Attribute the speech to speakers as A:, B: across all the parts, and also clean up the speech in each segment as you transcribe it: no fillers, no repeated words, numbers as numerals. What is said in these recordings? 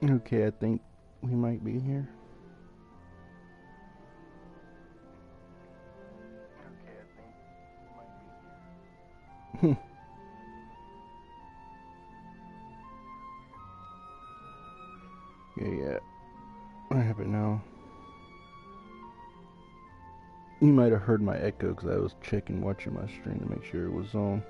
A: Okay, I think we might be here. Yeah. What happened now? You might have heard my echo because I was watching my stream to make sure it was on.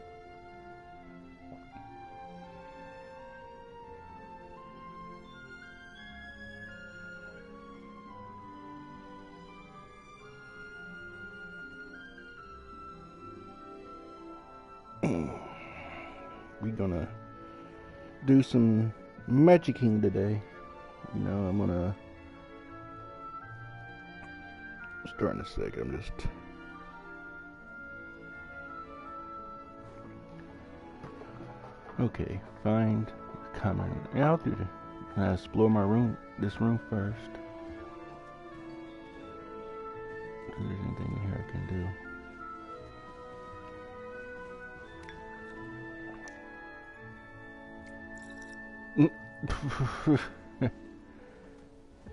A: We're gonna do some magicking today. You know, I'm gonna start in a sec. I'm just okay. Find comment. Yeah, I'll do that. I explore my room. This room first. If there's anything in here I can do.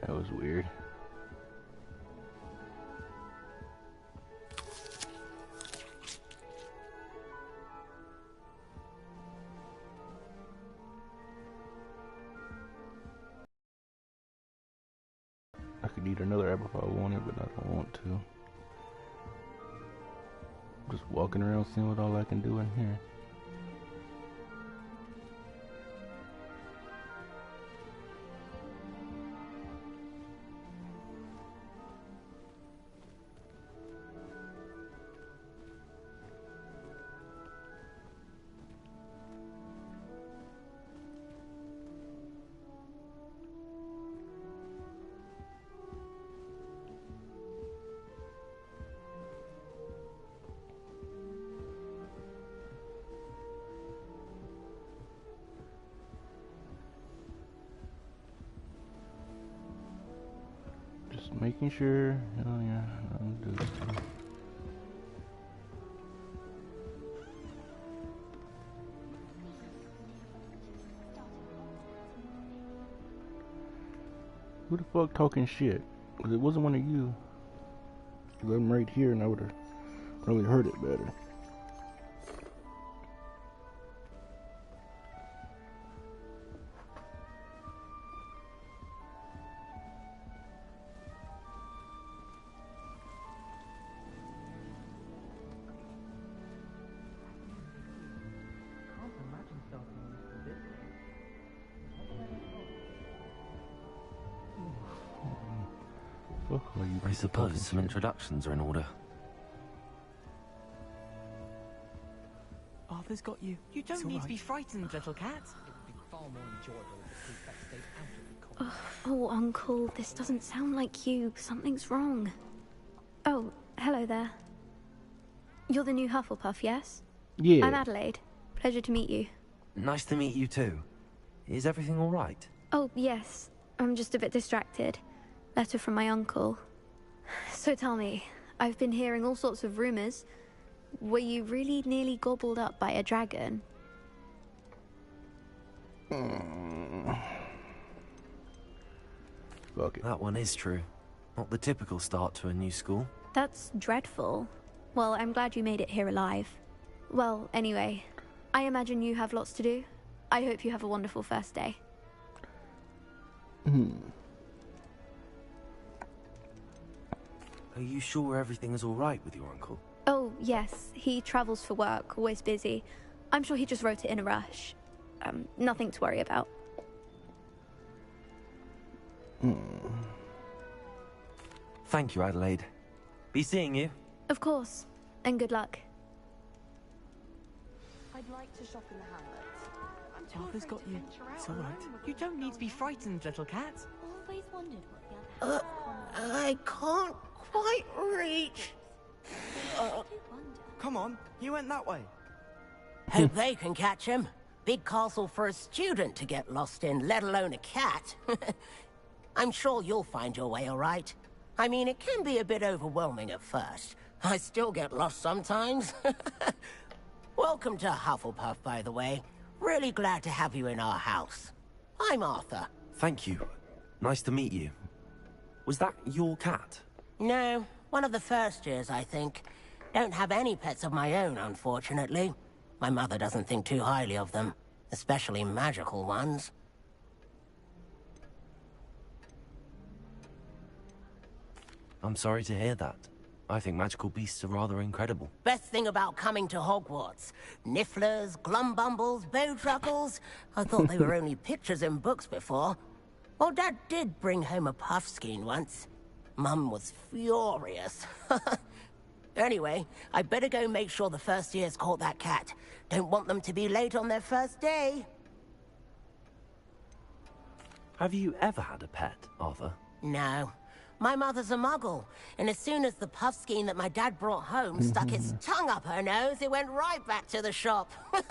A: That was weird. I could eat another apple if I wanted, but I don't want to. Just walking around seeing what all I can do in here. Making sure. Oh yeah, I'll do this too. Who the fuck talking shit? Cause it wasn't one of you. Cause I'm right here and I would have really heard it better.
B: I suppose some introductions are in order.
C: Arthur's got you.
D: You don't need to be frightened, little cat.
E: It would be far more enjoyable if the prefect stayed out of the court.
F: Oh, Uncle, this doesn't sound like you. Something's wrong. Oh, hello there. You're the new Hufflepuff, yes?
A: Yeah.
F: I'm Adelaide. Pleasure to meet you.
B: Nice to meet you too. Is everything all right?
F: Oh, yes. I'm just a bit distracted. Letter from my uncle. So tell me, I've been hearing all sorts of rumors. Were you really nearly gobbled up by a dragon?
A: Fuck it.
B: That one is true. Not the typical start to a new school.
F: That's dreadful. Well, I'm glad you made it here alive. Well, anyway, I imagine you have lots to do. I hope you have a wonderful first day.
B: Are you sure everything is all right with your uncle?
F: Oh, yes. He travels for work, always busy. I'm sure he just wrote it in a rush. Nothing to worry about.
B: Thank you, Adelaide. Be seeing you.
F: Of course. And good luck.
D: I'd like to shop in the hamlet.
C: Arthur's got you. It's all right.
D: You don't need to be frightened, little cat.
G: Always wondered what the other
H: I can't quite reach.
I: Come on, he went that way.
H: Hope they can catch him. Big castle for a student to get lost in, let alone a cat. I'm sure you'll find your way all right. I mean, it can be a bit overwhelming at first. I still get lost sometimes. Welcome to Hufflepuff, by the way. Really glad to have you in our house. I'm Arthur,
B: Thank you. Nice to meet you. Was that your cat?
H: No, one of the first years, I think. Don't have any pets of my own, unfortunately. My mother doesn't think too highly of them, especially magical ones.
B: I'm sorry to hear that. I think magical beasts are rather incredible.
H: Best thing about coming to Hogwarts. Nifflers, glumbumbles, bowtruckles. I thought they were only pictures in books before. Well, Dad did bring home a puffskein once. Mum was furious. Anyway, I better go make sure the first years caught that cat. Don't want them to be late on their first day.
B: Have you ever had a pet, Arthur?
H: No. My mother's a muggle, and as soon as the puffskein that my dad brought home stuck its tongue up her nose, it went right back to the shop.
A: I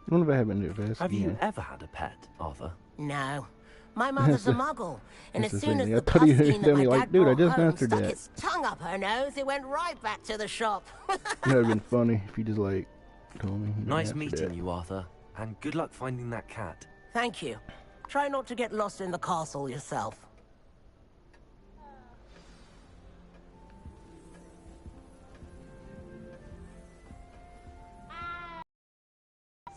A: wonder if I have a vest.
B: Have you ever had a pet, Arthur?
H: No. My mother's a muggle, and as
A: that's the
H: soon as
A: thing.
H: the
A: I thought you
H: puffskein that
A: told
H: my
A: me, like,
H: dad
A: dude, I
H: brought
A: just
H: home
A: answered
H: stuck
A: that.
H: its tongue up her nose, it went right back to the shop.
A: That would have been funny if you just, like, told me. You didn't
B: Nice
A: answer
B: meeting
A: that.
B: you, Arthur. And good luck finding that cat.
H: Thank you. Try not to get lost in the castle yourself.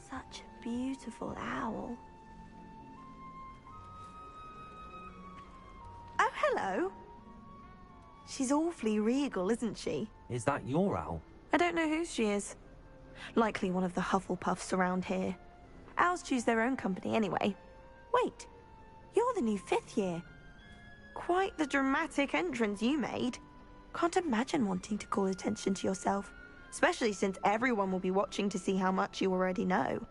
F: Such a beautiful owl.
C: Oh, hello. She's awfully regal, isn't she?
B: Is that your owl?
C: I don't know whose she is. Likely one of the Hufflepuffs around here. Owls choose their own company anyway. Wait, you're the new 5th year. Quite the dramatic entrance you made. Can't imagine wanting to call attention to yourself, especially since everyone will be watching to see how much you already know.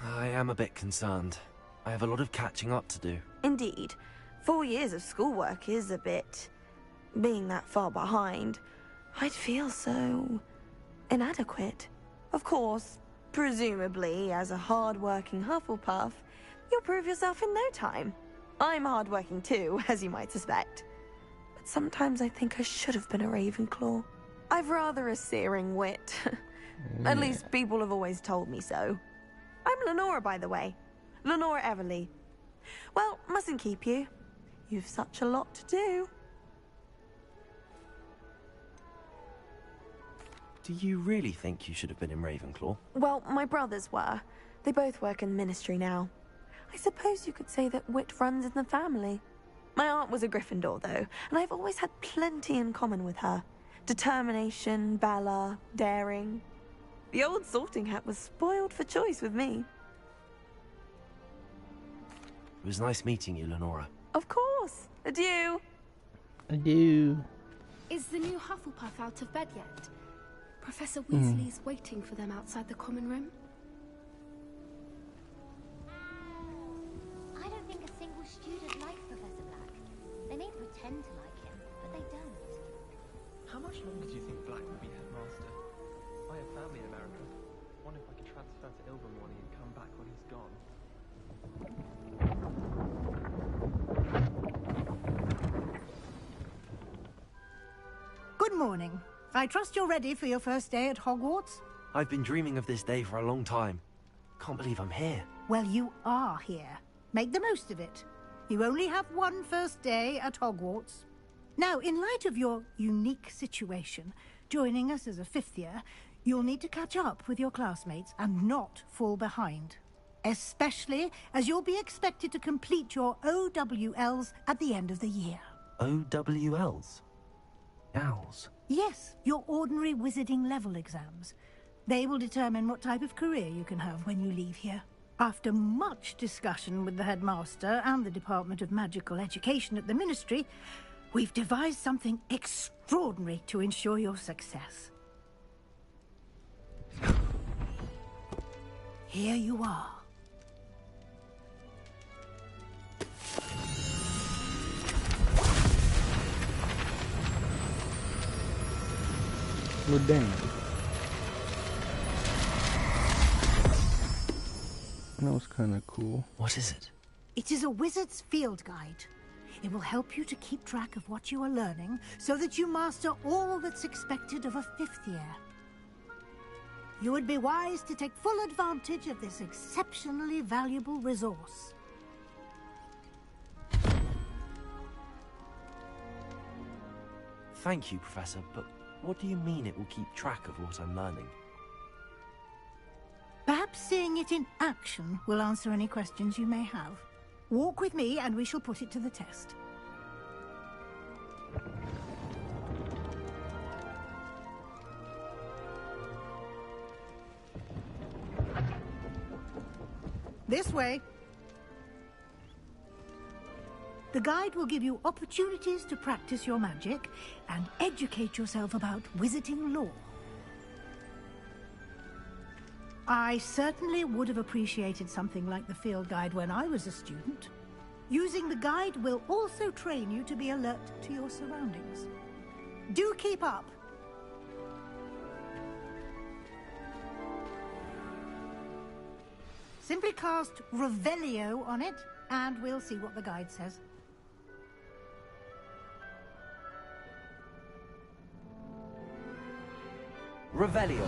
B: I am a bit concerned. I have a lot of catching up to do.
C: Indeed. 4 years of schoolwork is a bit... Being that far behind, I'd feel so... inadequate. Of course, presumably, as a hard-working Hufflepuff, you'll prove yourself in no time. I'm hard-working too, as you might suspect. But sometimes I think I should have been a Ravenclaw. I've rather a searing wit. At least people have always told me so. I'm Lenora, by the way. Lenora Everly. Well, mustn't keep you. You've such a lot to do.
B: Do you really think you should have been in Ravenclaw?
C: Well, my brothers were. They both work in the ministry now. I suppose you could say that wit runs in the family. My aunt was a Gryffindor, though, and I've always had plenty in common with her. Determination, valor, daring. The old sorting hat was spoiled for choice with me.
B: It was nice meeting you, Lenora.
C: Of course. Adieu.
A: Adieu.
I: Is the new Hufflepuff out of bed yet? Professor Weasley's waiting for them outside the common room.
G: I don't think a single student likes Professor Black. They may pretend to like him, but they don't.
E: How much longer do you think Black will be headmaster? I have family in America. Wonder if I can transfer to Ilvermorny and come back when he's gone.
J: Good morning. I trust you're ready for your first day at Hogwarts?
B: I've been dreaming of this day for a long time. Can't believe I'm here.
J: Well, you are here. Make the most of it. You only have one first day at Hogwarts. Now, in light of your unique situation, joining us as a 5th year, you'll need to catch up with your classmates and not fall behind. Especially as you'll be expected to complete your OWLs at the end of the year.
B: OWLs? Owls?
J: Yes, your ordinary wizarding level exams. They will determine what type of career you can have when you leave here. After much discussion with the headmaster and the Department of Magical Education at the Ministry, we've devised something extraordinary to ensure your success. Here you are.
A: Well, damn. That was kind of cool.
B: What is it?
J: It is a wizard's field guide. It will help you to keep track of what you are learning so that you master all that's expected of a 5th year. you would be wise to take full advantage of this exceptionally valuable resource.
B: Thank you, Professor, but what do you mean it will keep track of what I'm learning?
J: Perhaps seeing it in action will answer any questions you may have. Walk with me and we shall put it to the test. This way. The guide will give you opportunities to practice your magic and educate yourself about wizarding lore. I certainly would have appreciated something like the field guide when I was a student. Using the guide will also train you to be alert to your surroundings. Do keep up! Simply cast Revelio on it, and we'll see what the guide says.
B: Revelio.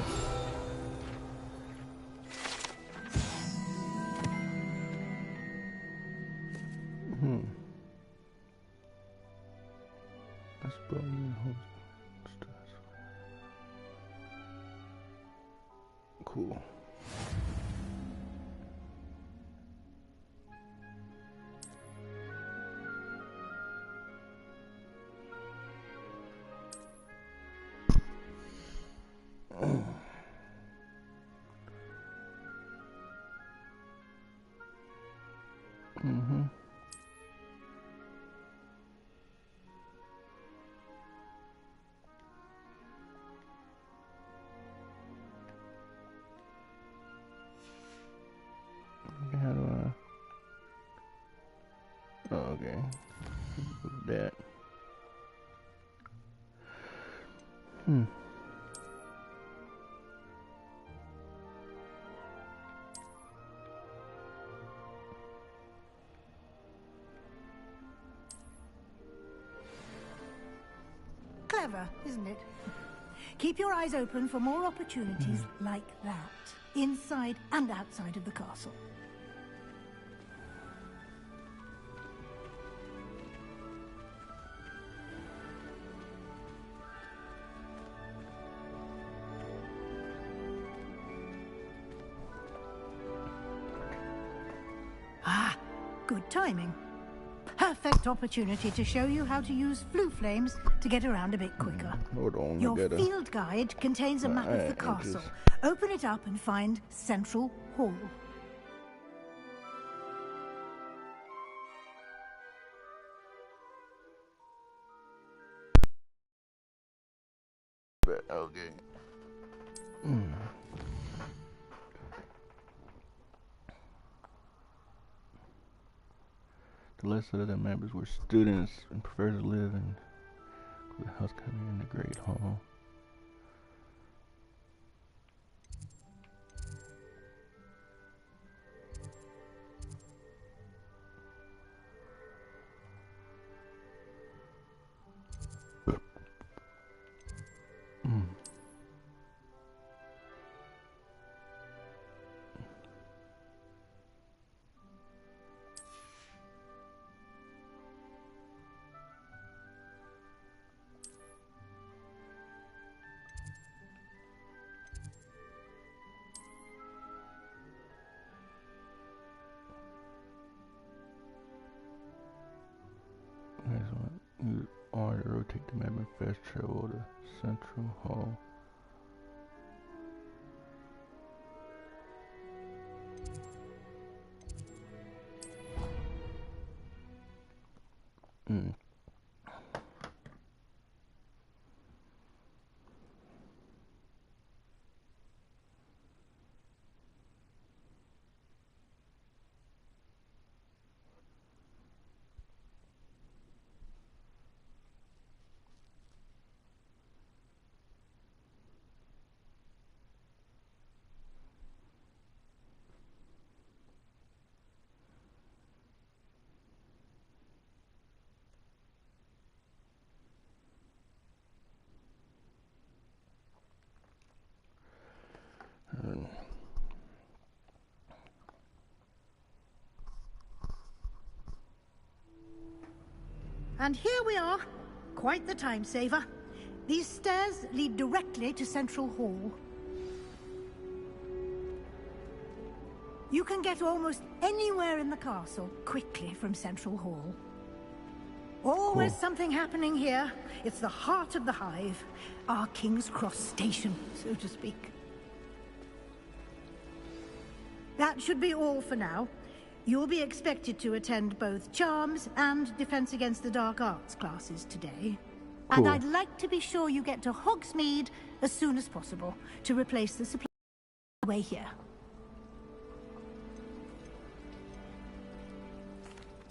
A: That's probably cool. How do I? Oh, okay. That.
J: Clever, isn't it? Keep your eyes open for more opportunities like that, inside and outside of the castle. Ah, good timing. Perfect opportunity to show you how to use flue flames to get around a bit quicker.
A: Hold on,
J: Your field guide contains a map of the castle. Open it up and find Central Hall.
A: Okay. The list of the map is where students and professors live, and the house coming in the Great Hall. Next one, use R to rotate the map and fast travel to Central Hall.
J: And here we are. Quite the time saver. These stairs lead directly to Central Hall. You can get almost anywhere in the castle quickly from Central Hall. Always something happening here. It's the heart of the hive. Our King's Cross station, so to speak. That should be all for now. You'll be expected to attend both Charms and Defense Against the Dark Arts classes today.
A: Cool.
J: And I'd like to be sure you get to Hogsmeade as soon as possible to replace the supply way here.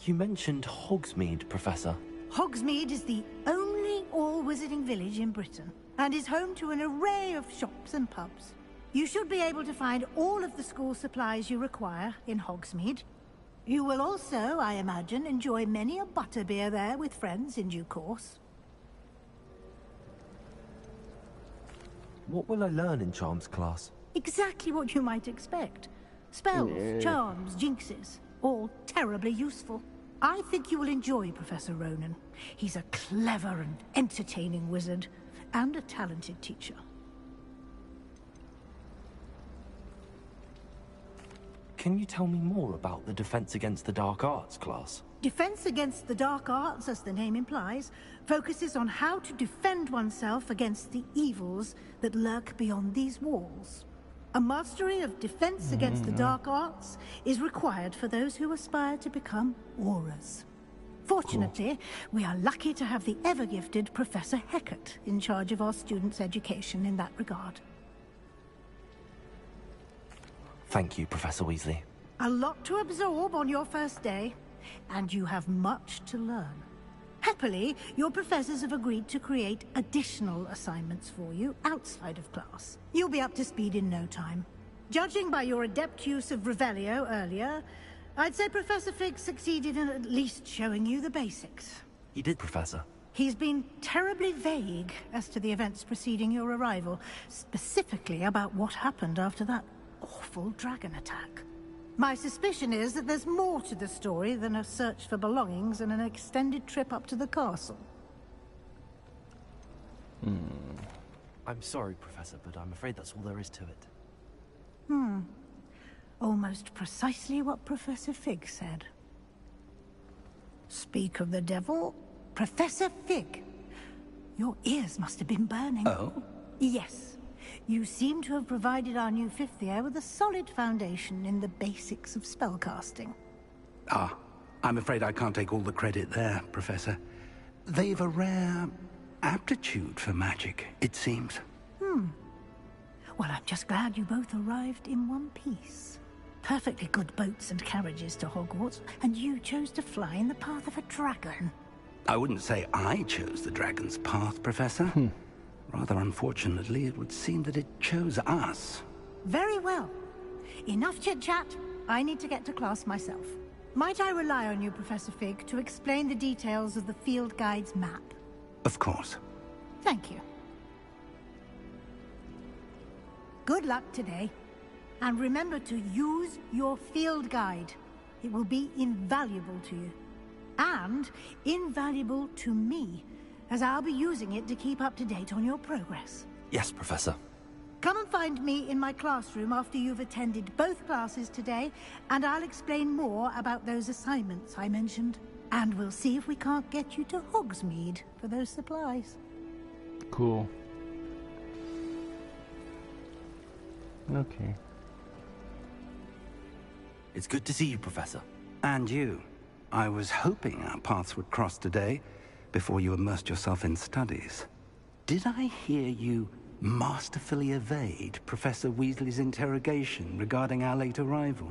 B: You mentioned Hogsmeade, Professor.
J: Hogsmeade is the only all-wizarding village in Britain and is home to an array of shops and pubs. You should be able to find all of the school supplies you require in Hogsmeade. You will also, I imagine, enjoy many a butterbeer there with friends in due course.
B: What will I learn in Charms class?
J: Exactly what you might expect. Spells, charms, jinxes, all terribly useful. I think you will enjoy Professor Ronan. He's a clever and entertaining wizard, and a talented teacher.
B: Can you tell me more about the Defense Against the Dark Arts class?
J: Defense Against the Dark Arts, as the name implies, focuses on how to defend oneself against the evils that lurk beyond these walls. A mastery of Defense Against the Dark Arts is required for those who aspire to become Aurors. Fortunately, we are lucky to have the ever-gifted Professor Hecat in charge of our students' education in that regard.
B: Thank you, Professor Weasley.
J: A lot to absorb on your first day, and you have much to learn. Happily, your professors have agreed to create additional assignments for you outside of class. You'll be up to speed in no time. Judging by your adept use of Revelio earlier, I'd say Professor Fig succeeded in at least showing you the basics.
B: He did, Professor.
J: He's been terribly vague as to the events preceding your arrival, specifically about what happened after that awful dragon attack. My suspicion is that there's more to the story than a search for belongings and an extended trip up to the castle.
B: I'm sorry, Professor, but I'm afraid that's all there is to it.
J: Almost precisely what Professor Fig said. Speak of the devil, Professor Fig. Your ears must have been burning.
K: Oh?
J: Yes. You seem to have provided our new fifth year with a solid foundation in the basics of spellcasting.
K: Ah, I'm afraid I can't take all the credit there, Professor. They've a rare aptitude for magic, it seems.
J: Well, I'm just glad you both arrived in one piece. Perfectly good boats and carriages to Hogwarts, and you chose to fly in the path of a dragon.
K: I wouldn't say I chose the dragon's path, Professor. Rather unfortunately, it would seem that it chose us.
J: Very well. Enough chit-chat. I need to get to class myself. Might I rely on you, Professor Fig, to explain the details of the field guide's map?
K: Of course.
J: Thank you. Good luck today. And remember to use your field guide. It will be invaluable to you. And invaluable to me, as I'll be using it to keep up to date on your progress.
B: Yes, Professor.
J: Come and find me in my classroom after you've attended both classes today, and I'll explain more about those assignments I mentioned. And we'll see if we can't get you to Hogsmeade for those supplies.
A: Cool. Okay.
B: It's good to see you, Professor.
K: And you. I was hoping our paths would cross today, before you immersed yourself in studies. Did I hear you masterfully evade Professor Weasley's interrogation regarding our late arrival?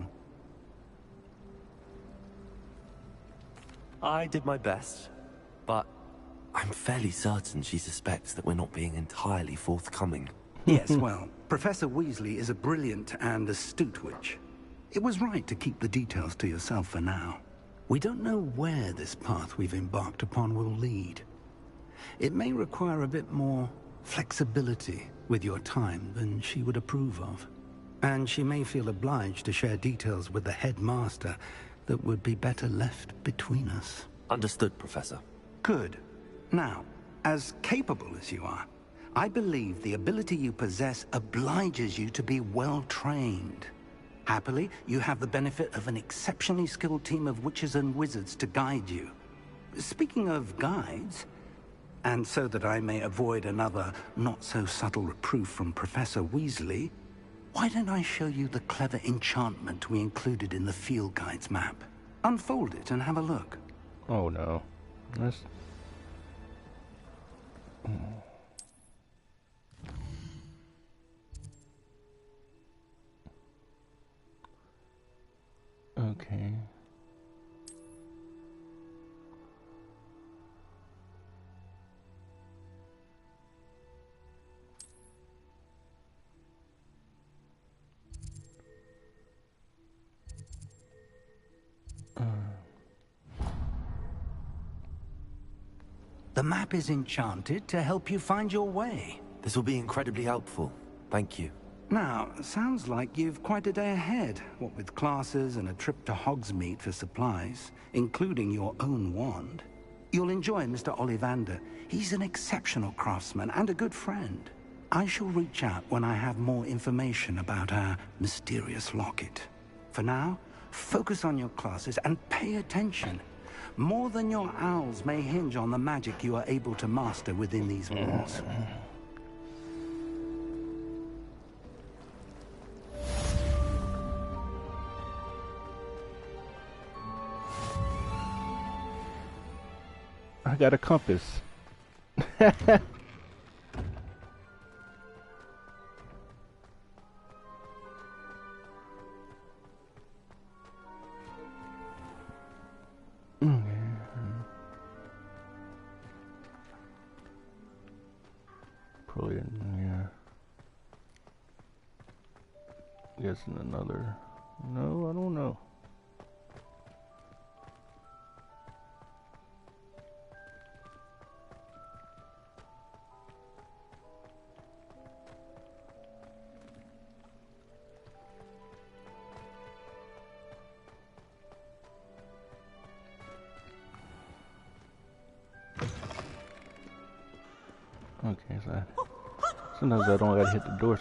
B: I did my best, but I'm fairly certain she suspects that we're not being entirely forthcoming.
K: Yes, well, Professor Weasley is a brilliant and astute witch. It was right to keep the details to yourself for now. We don't know where this path we've embarked upon will lead. It may require a bit more flexibility with your time than she would approve of. And she may feel obliged to share details with the headmaster that would be better left between us.
B: Understood, Professor.
K: Good. Now, as capable as you are, I believe the ability you possess obliges you to be well trained. Happily, you have the benefit of an exceptionally skilled team of witches and wizards to guide you. Speaking of guides, and so that I may avoid another not-so-subtle reproof from Professor Weasley, why don't I show you the clever enchantment we included in the field guide's map? Unfold it and have a look.
A: Oh no. That's... Okay.
K: The map is enchanted to help you find your way.
B: This will be incredibly helpful. Thank you.
K: Now, sounds like you've quite a day ahead, what with classes and a trip to Hogsmeade for supplies, including your own wand. You'll enjoy Mr. Ollivander. He's an exceptional craftsman and a good friend. I shall reach out when I have more information about our mysterious locket. For now, focus on your classes and pay attention. More than your owls may hinge on the magic you are able to master within these walls.
A: I got a compass. Probably, yeah. Guessing another. No, I don't know. Okay, so sometimes I don't gotta hit the door.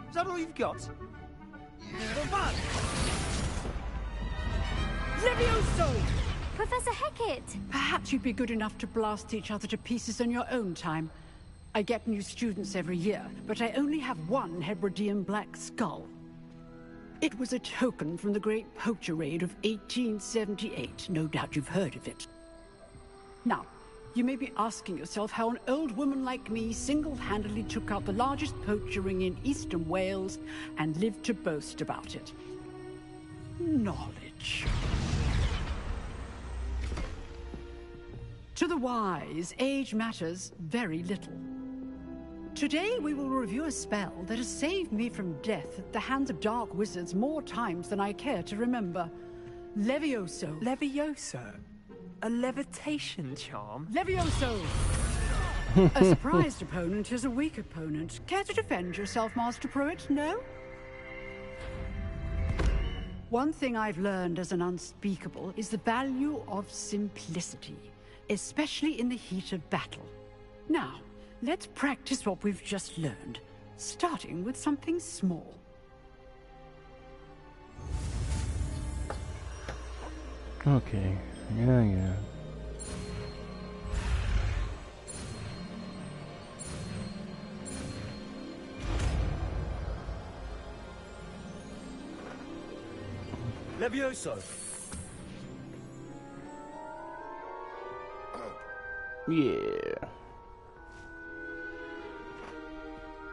L: Is that all you've got?
M: Levioso!
F: Professor Hecat!
M: Perhaps you'd be good enough to blast each other to pieces on your own time. I get new students every year, but I only have one Hebridean black skull. It was a token from the Great Poacher Raid of 1878. No doubt you've heard of it. Now, you may be asking yourself how an old woman like me single-handedly took out the largest poacher ring in eastern Wales and lived to boast about it. Knowledge. To the wise, age matters very little. Today we will review a spell that has saved me from death at the hands of dark wizards more times than I care to remember. Levioso.
E: Levioso? A levitation charm?
M: Levioso! A surprised opponent is a weak opponent. Care to defend yourself, Master Pruitt? No? One thing I've learned as an unspeakable is the value of simplicity, especially in the heat of battle. Now, let's practice what we've just learned, starting with something small.
A: Okay, yeah.
L: Levioso!
A: Yeah.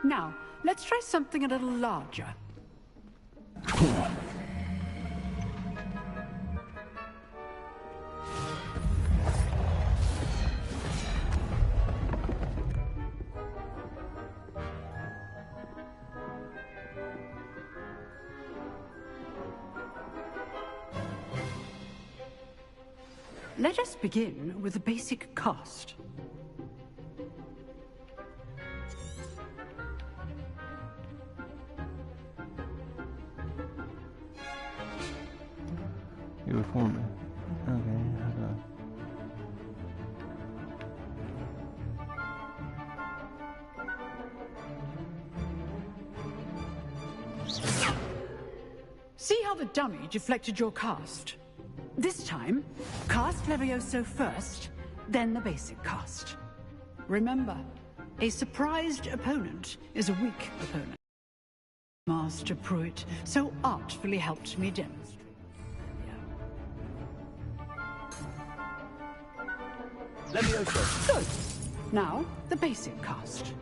M: Now, let's try something a little larger. Let us begin with the basic cast.
A: You were forming. Okay.
M: See how the dummy deflected your cast? This time, cast Levioso first, then the basic cast. Remember, a surprised opponent is a weak opponent. Master Pruitt so artfully helped me demonstrate.
L: Levioso.
M: Good. Now, the basic cast.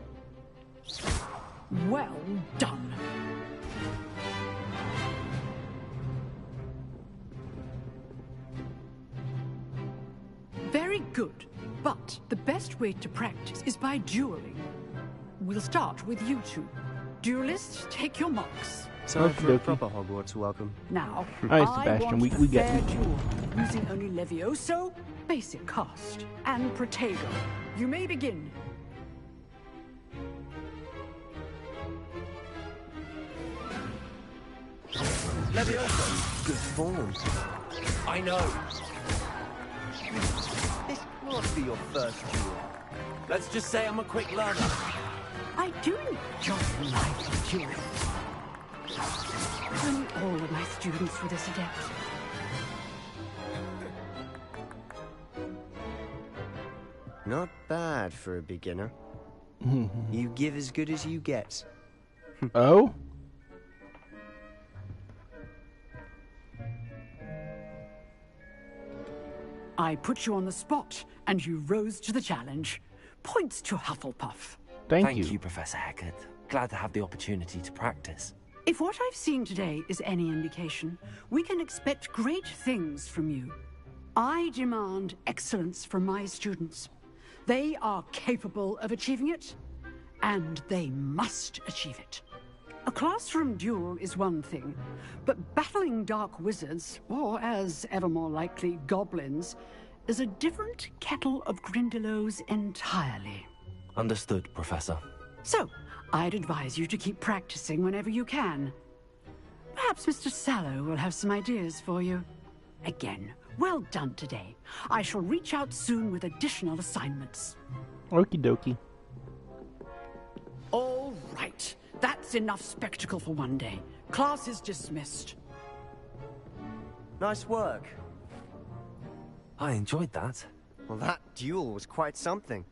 M: Well done. Very good, but the best way to practice is by dueling. We'll start with you two. Duelists, take your marks.
L: Time for a proper Hogwarts welcome.
M: Now,
A: All right,
M: I
A: Sebastian,
M: want
A: we
M: a
A: got
M: fair
A: you.
M: duel, using only Levioso, basic cast, and Protego. You may begin.
L: Levioso. Good form. I know. This must be your first duel.
B: Let's just say I'm a quick learner.
M: I do enjoy live duels. Only all of my students were this adept.
L: Not bad for a beginner. You give as good as you get.
A: Oh?
M: I put you on the spot, and you rose to the challenge. Points to Hufflepuff.
A: Thank
B: you, Professor Hecat. Glad to have the opportunity to practice.
M: If what I've seen today is any indication, we can expect great things from you. I demand excellence from my students. They are capable of achieving it, and they must achieve it. A classroom duel is one thing, but battling dark wizards, or as ever more likely, goblins, is a different kettle of Grindylows entirely.
B: Understood, Professor.
M: So, I'd advise you to keep practicing whenever you can. Perhaps Mr. Sallow will have some ideas for you. Again, well done today. I shall reach out soon with additional assignments.
A: Okie dokie.
M: All right. That's enough spectacle for one day. Class is dismissed.
L: Nice work.
B: I enjoyed that.
L: Well, that duel was quite something.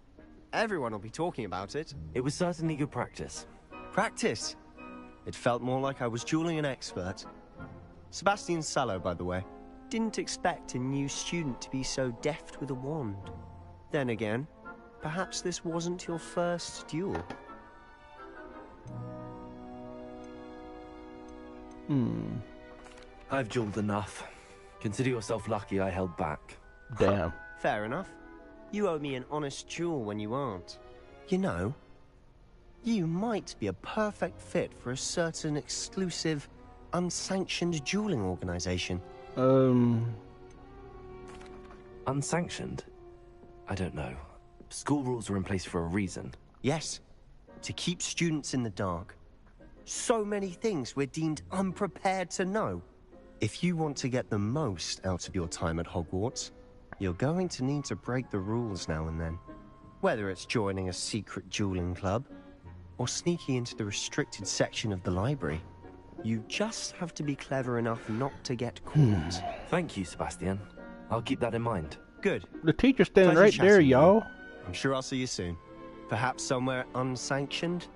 L: Everyone will be talking about it.
B: It was certainly good practice.
L: Practice? It felt more like I was dueling an expert. Sebastian Sallow, by the way. Didn't expect a new student to be so deft with a wand. Then again, perhaps this wasn't your first duel.
B: I've dueled enough. Consider yourself lucky I held back.
A: Damn.
L: Fair enough. You owe me an honest duel when you aren't. You know, you might be a perfect fit for a certain exclusive, unsanctioned dueling organization.
B: Unsanctioned? I don't know. School rules are in place for a reason.
L: Yes, to keep students in the dark. So many things we're deemed unprepared to know. If you want to get the most out of your time at Hogwarts, you're going to need to break the rules now and then. Whether it's joining a secret dueling club, or sneaking into the restricted section of the library, you just have to be clever enough not to get caught.
B: Thank you, Sebastian. I'll keep that in mind.
L: Good.
A: The teacher's standing
L: Pleasure
A: right there,
L: chatting with you.
A: y'all.
L: I'm sure I'll see you soon. Perhaps somewhere unsanctioned?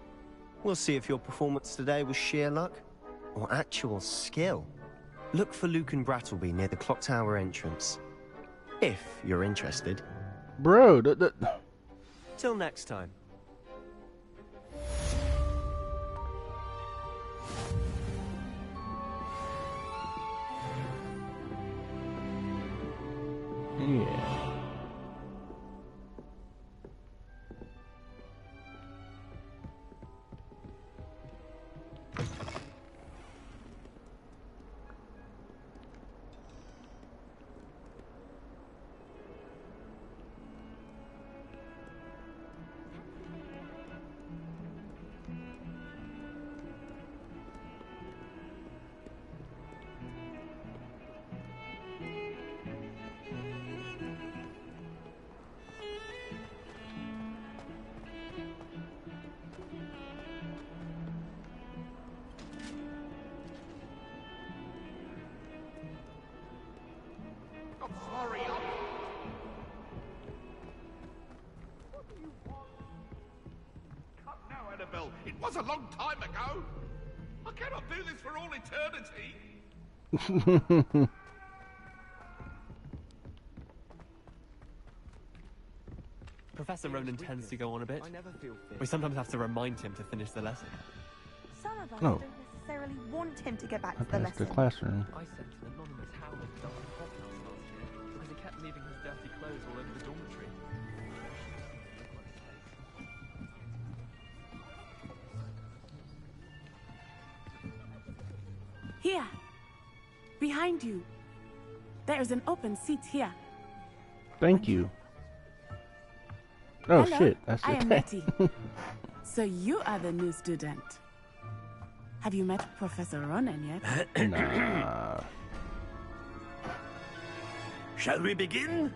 L: We'll see if your performance today was sheer luck, or actual skill. Look for Luke and Brattleby near the clock tower entrance. If you're interested.
A: Bro,
L: Till next time.
A: yeah.
N: well, it was a long time ago. I cannot do this for all eternity.
E: Professor Ronan tends to go on a bit. We sometimes have to remind him to finish the lesson.
C: Some of us
A: No.
C: don't necessarily want him to go back to the
A: That's
C: lesson.
A: the classroom.
E: I sent an anonymous Howard down to Hogwarts last year because he kept leaving his dirty clothes all over the dormitory.
O: Here. Behind you. There is an open seat here.
A: Thank you. Oh
O: Hello,
A: shit, that's
O: I
A: it.
O: am Betty. So you are the new student. Have you met Professor Ronan yet?
A: Nah.
P: Shall we begin?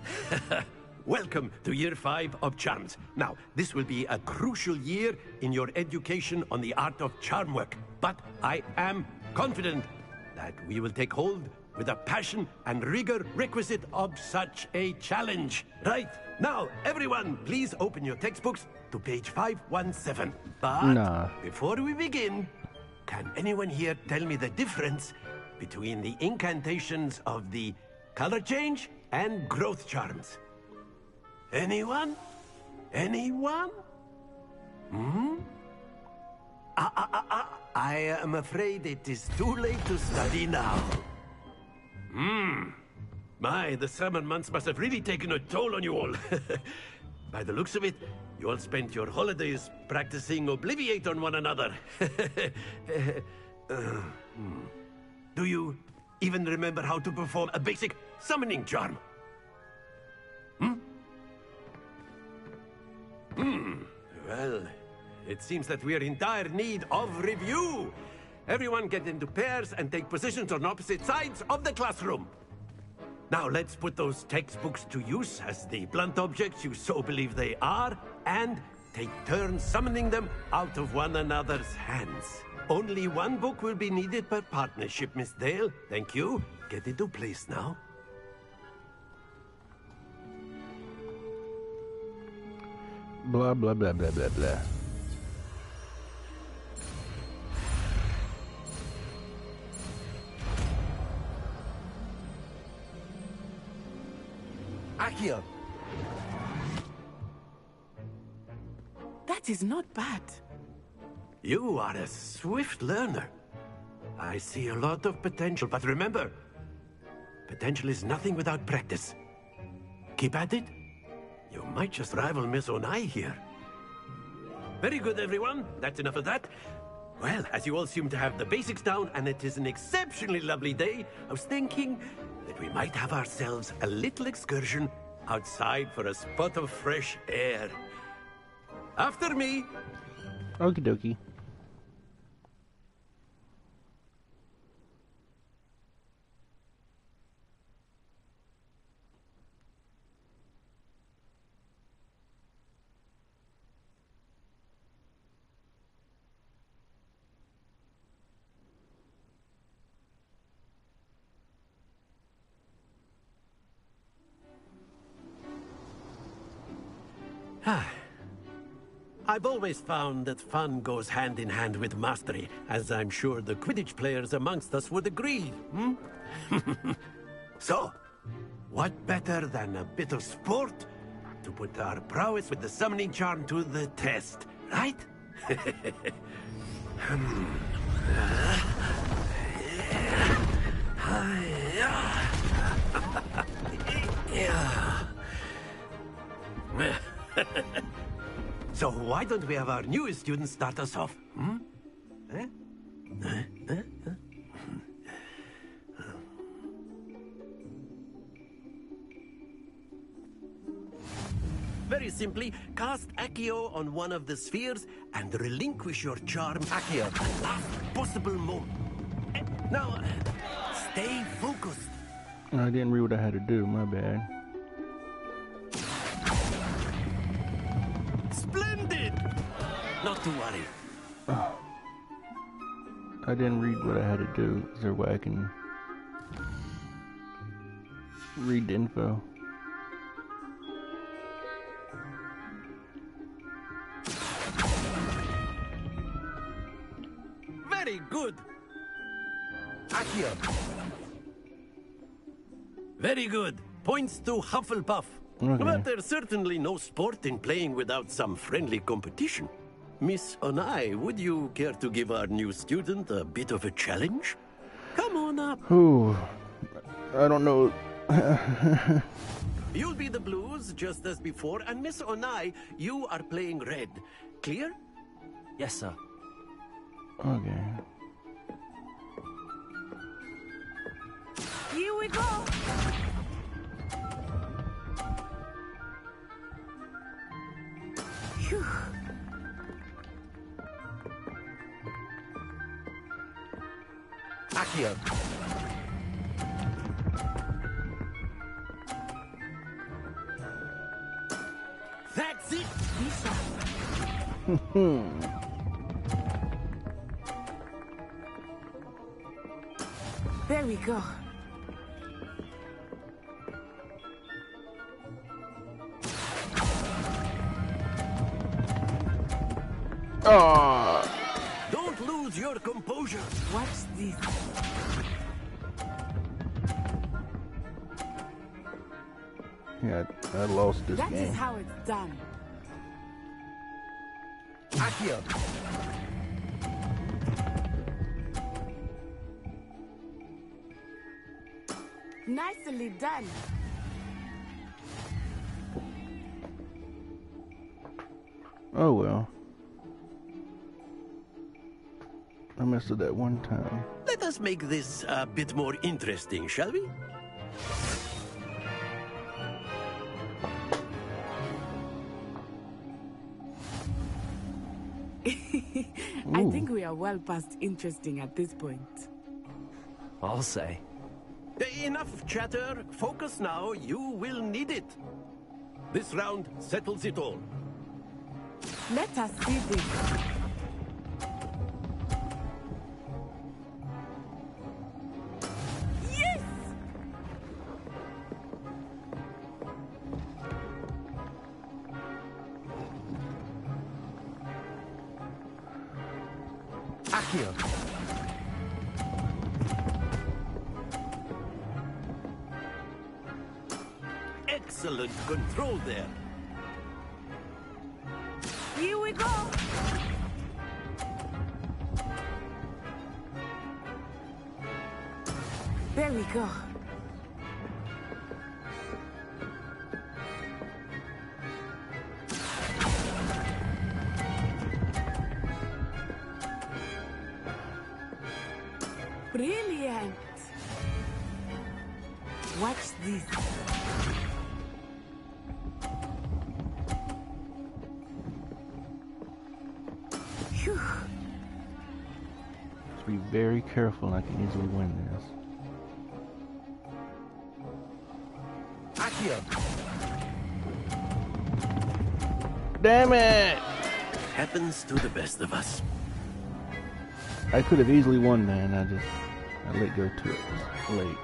P: Welcome to Year 5 of Charms. Now, this will be a crucial year in your education on the art of charm work. But I am confident that we will take hold with the passion and rigor requisite of such a challenge. Right, now, everyone, please open your textbooks to page 517. But before we begin, can anyone here tell me the difference between the incantations of the color change and growth charms? Anyone? Anyone? Hmm? I am afraid it is too late to study now. My, the summer months must have really taken a toll on you all. By the looks of it, you all spent your holidays practicing Obliviate on one another. Do you even remember how to perform a basic summoning charm? Well, it seems that we are in dire need of review. Everyone get into pairs and take positions on opposite sides of the classroom. Now let's put those textbooks to use as the blunt objects you so believe they are, and take turns summoning them out of one another's hands. Only one book will be needed per partnership, Miss Dale. Thank you. Get into place now.
A: Blah blah blah blah blah blah.
P: Accio.
O: That is not bad.
P: You are a swift learner. I see a lot of potential, but remember, potential is nothing without practice. Keep at it. You might just rival Miss Onai here. Very good, everyone. That's enough of that. Well, as you all seem to have the basics down, and it is an exceptionally lovely day, I was thinking that we might have ourselves a little excursion outside for a spot of fresh air. After me.
A: Okie dokie.
P: I've always found that fun goes hand in hand with mastery, as I'm sure the Quidditch players amongst us would agree, So, what better than a bit of sport to put our prowess with the summoning charm to the test, right? So why don't we have our newest student start us off? Very simply, cast Accio on one of the spheres and relinquish your charm Accio at the last possible moment. Now, stay focused.
A: I didn't read what I had to do, my bad.
P: Splendid! Not to worry.
A: Oh. I didn't read what I had to do. Is there a way I can read the info?
P: Very good. Accio. Very good. Points to Hufflepuff.
A: Okay.
P: But there's certainly no sport in playing without some friendly competition. Miss Onai, would you care to give our new student a bit of a challenge? Come on up.
A: Ooh, I don't know.
P: You'll be the blues, just as before, and Miss Onai, you are playing red. Clear?
B: Yes, sir.
A: Okay.
H: Here we go. Phew.
P: Accio. That's it.
O: There we go.
P: Don't lose your composure.
O: Watch this.
A: Yeah, I lost this
O: That
A: game.
O: is how it's done.
P: Accio.
O: Nicely done.
A: Oh well. I messed it that one time.
P: Let us make this a bit more interesting, shall we?
O: I think we are well past interesting at this point.
B: I'll say.
P: Enough chatter. Focus now. You will need it. This round settles it all.
O: Let us see this. Yes!
P: Accio. Excellent control there.
H: Here we go.
O: There we go. Brilliant. Watch this. Phew.
A: Just be very careful. I can easily win this.
P: Accio.
A: Damn it!
P: Happens to the best of us.
A: I could have easily won that, and I let go too late.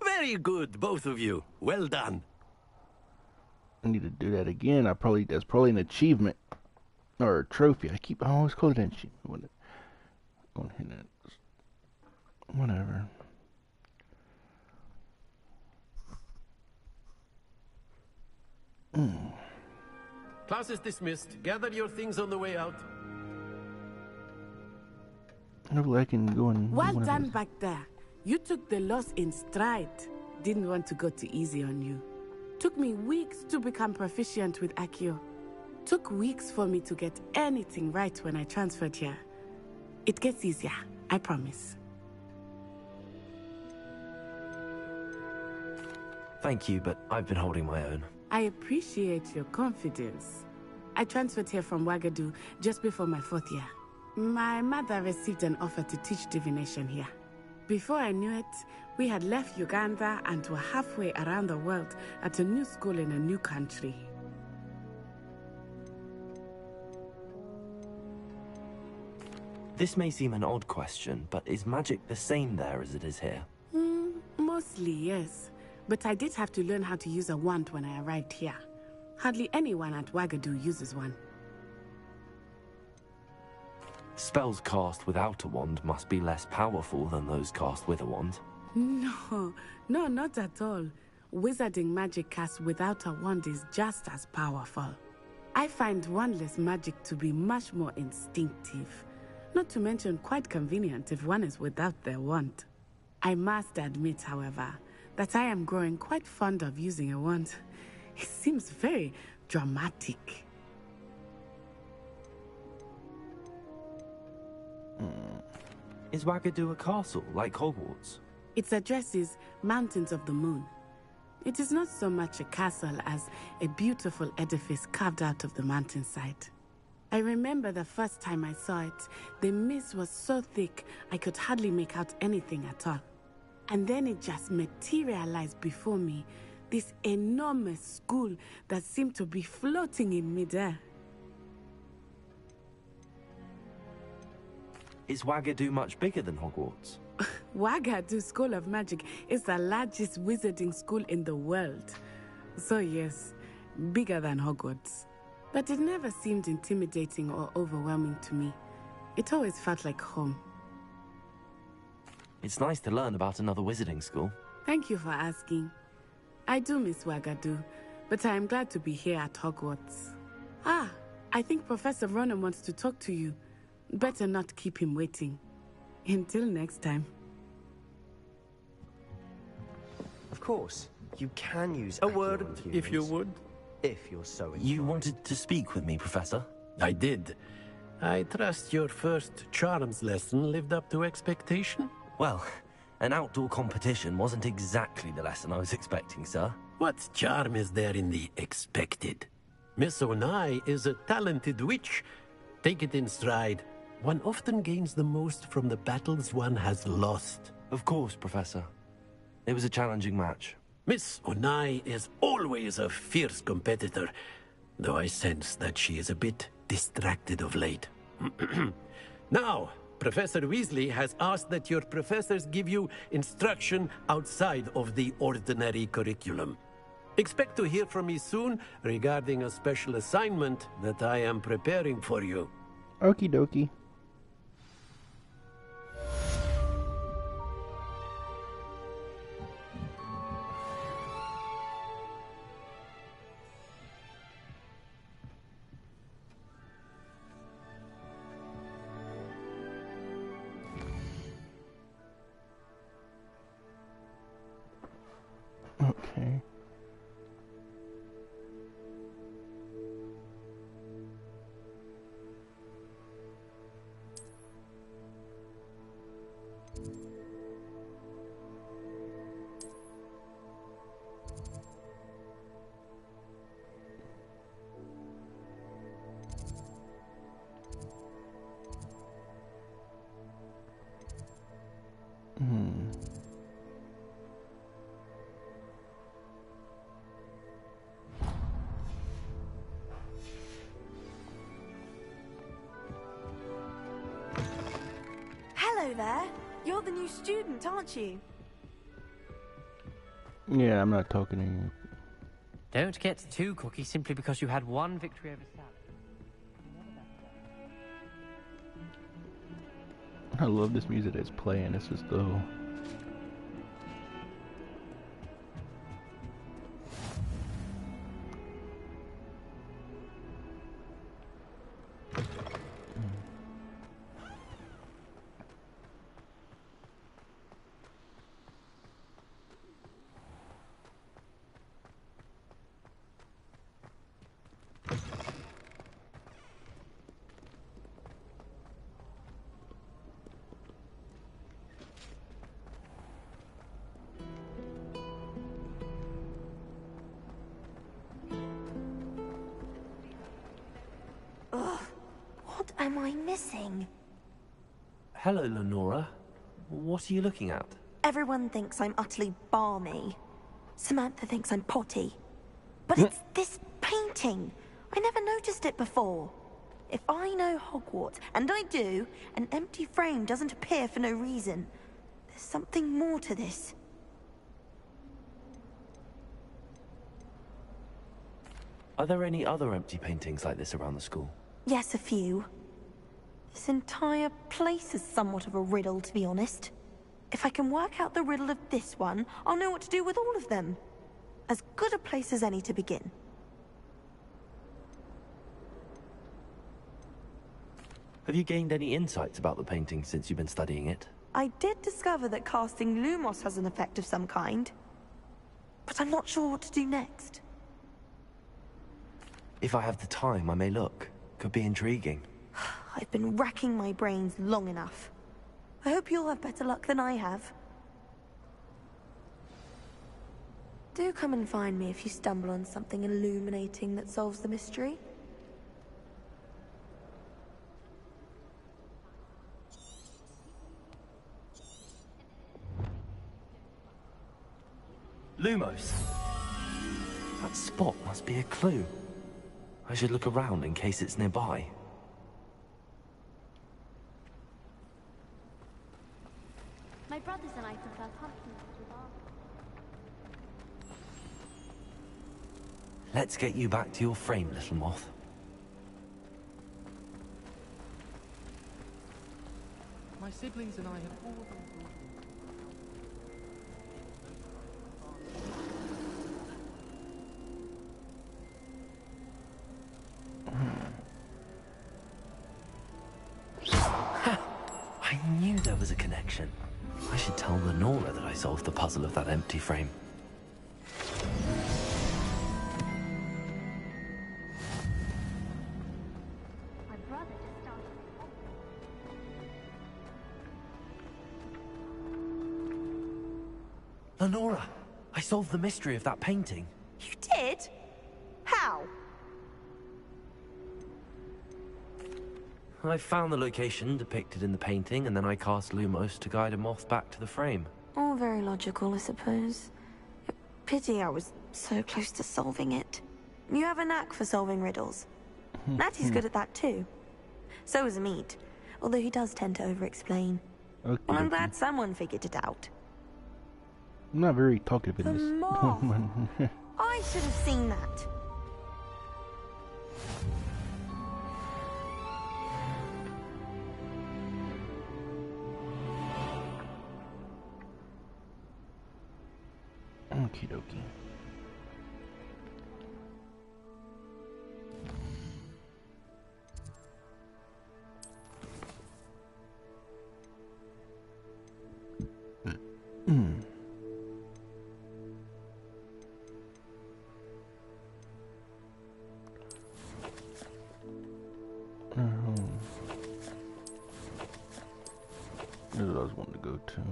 P: Very good, both of you. Well done.
A: I need to do that again. That's probably an achievement or a trophy. I always call it an achievement. Whatever.
P: Class is dismissed. Gather your things on the way out.
A: Hopefully I can go and
O: Well done back there. You took the loss in stride. Didn't want to go too easy on you. Took me weeks to become proficient with Accio. Took weeks for me to get anything right when I transferred here. It gets easier, I promise.
B: Thank you, but I've been holding my own.
O: I appreciate your confidence. I transferred here from Wagadu just before my 4th year. My mother received an offer to teach divination here. Before I knew it, we had left Uganda and were halfway around the world at a new school in a new country.
B: This may seem an odd question, but is magic the same there as it is here?
O: Mostly, yes. But I did have to learn how to use a wand when I arrived here. Hardly anyone at Wagadu uses one.
B: Spells cast without a wand must be less powerful than those cast with a wand.
O: No, not at all. Wizarding magic cast without a wand is just as powerful. I find wandless magic to be much more instinctive. Not to mention quite convenient if one is without their wand. I must admit, however, that I am growing quite fond of using a wand. It seems very dramatic.
B: Is Wagadu a castle, like Hogwarts?
O: Its address is Mountains of the Moon. It is not so much a castle as a beautiful edifice carved out of the mountainside. I remember the first time I saw it, the mist was so thick I could hardly make out anything at all. And then it just materialized before me, this enormous school that seemed to be floating in midair.
B: Is Wagadu much bigger than Hogwarts?
O: Wagadu School of Magic is the largest wizarding school in the world. So yes, bigger than Hogwarts. But it never seemed intimidating or overwhelming to me. It always felt like home.
B: It's nice to learn about another wizarding school.
O: Thank you for asking. I do miss Wagadu, but I am glad to be here at Hogwarts. Ah, I think Professor Ronan wants to talk to you. Better not keep him waiting. Until next time.
L: Of course, you can use
P: a word, if you would.
L: If you're so inclined.
B: You wanted to speak with me, Professor?
P: I did. I trust your first charms lesson lived up to expectation?
B: Well, an outdoor competition wasn't exactly the lesson I was expecting, sir.
P: What charm is there in the expected? Miss Onai is a talented witch. Take it in stride. One often gains the most from the battles one has lost.
B: Of course, Professor. It was a challenging match.
P: Miss Onai is always a fierce competitor, though I sense that she is a bit distracted of late. Now, Professor Weasley has asked that your professors give you instruction outside of the ordinary curriculum. Expect to hear from me soon regarding a special assignment that I am preparing for you.
A: Okie dokie. Okay.
C: Hello there. You're the new student, aren't you?
A: Yeah, I'm not talking to you.
Q: Don't get too cocky simply because you had one victory over Sally.
A: I love this music that's playing. It's just though.
C: What am I missing?
B: Hello, Lenora. What are you looking at?
C: Everyone thinks I'm utterly balmy. Samantha thinks I'm potty. But it's this painting. I never noticed it before. If I know Hogwarts, and I do, an empty frame doesn't appear for no reason. There's something more to this.
B: Are there any other empty paintings like this around the school?
C: Yes, a few. This entire place is somewhat of a riddle, to be honest. If I can work out the riddle of this one, I'll know what to do with all of them. As good a place as any to begin.
B: Have you gained any insights about the painting since you've been studying it?
C: I did discover that casting Lumos has an effect of some kind. But I'm not sure what to do next.
B: If I have the time, I may look. Could be intriguing.
C: I've been racking my brains long enough. I hope you'll have better luck than I have. Do come and find me if you stumble on something illuminating that solves the mystery.
B: Lumos! That spot must be a clue. I should look around in case it's nearby.
G: My brothers and I prefer pumpkins with our...
B: Let's get you back to your frame, little moth.
E: My siblings and I have all been brought
B: I knew there was a connection. I should tell Lenora that I solved the puzzle of that empty frame.
G: My brother just started...
B: Lenora! I solved the mystery of that painting.
C: You did? How?
B: I found the location depicted in the painting, and then I cast Lumos to guide a moth back to the frame.
C: All very logical, I suppose. Pity I was so close to solving it. You have a knack for solving riddles. Natty's good at that too. So is Amit, although he does tend to over-explain.
A: Okay,
C: Well, I'm glad someone figured it out.
A: I'm not very talkative in
C: The
A: this.
C: moth! I should have seen that.
A: Okie dokie. This is what I was wanting to go to.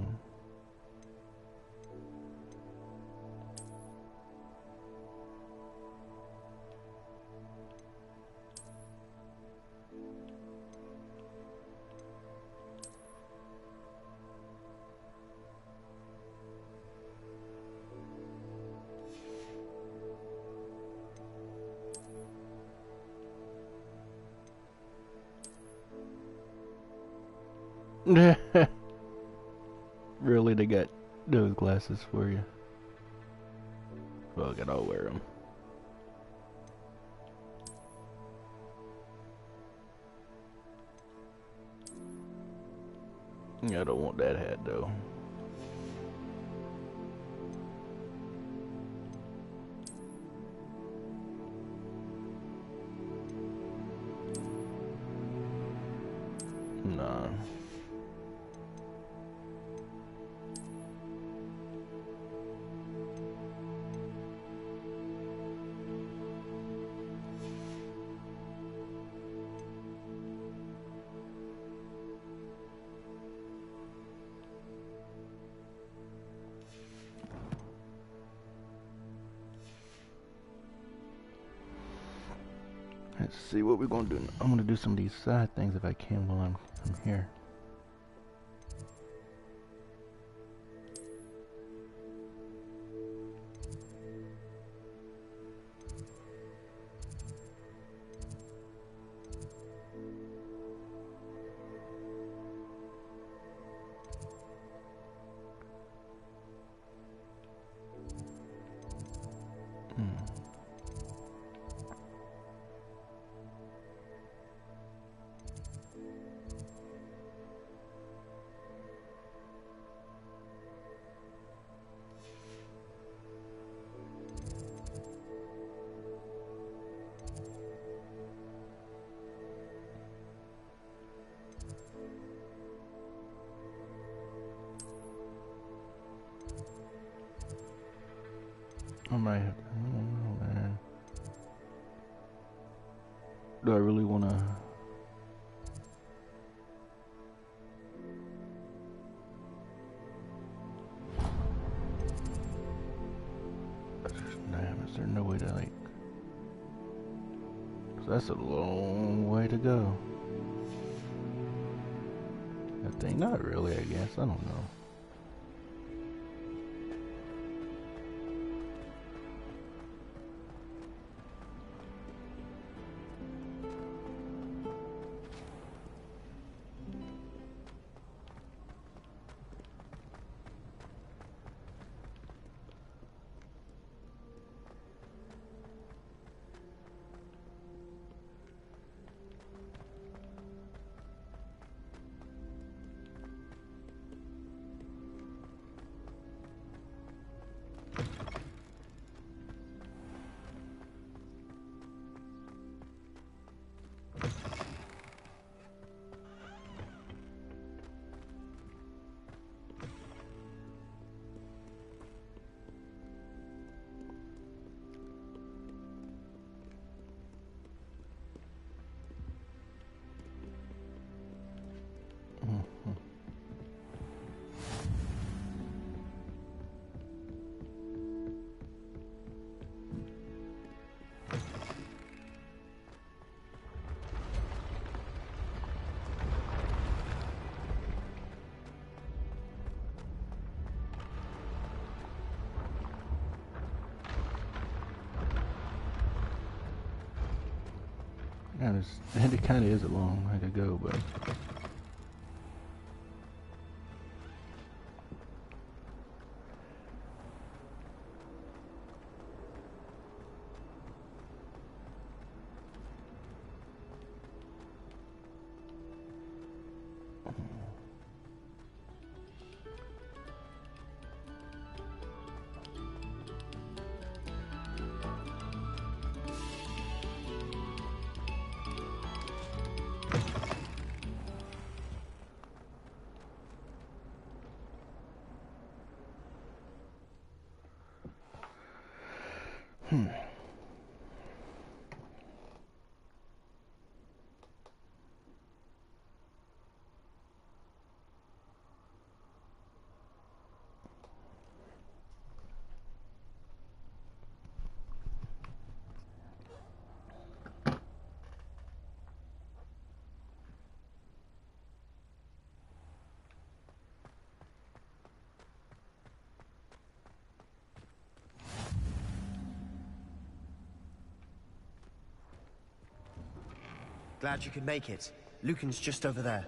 A: Really, they got those glasses for you. Fuck it, I'll wear them. Yeah, I don't want that hat though. Nah. Let's see what we're gonna do. I'm gonna do some of these side things if I can while I'm here. might have to, I don't know, man. Do I really want to? Damn, is there no way to like? So that's a long way to go. I think not really. I guess I don't know. And it kind of is a long way to go, but
L: Glad you could make it. Lucan's just over there.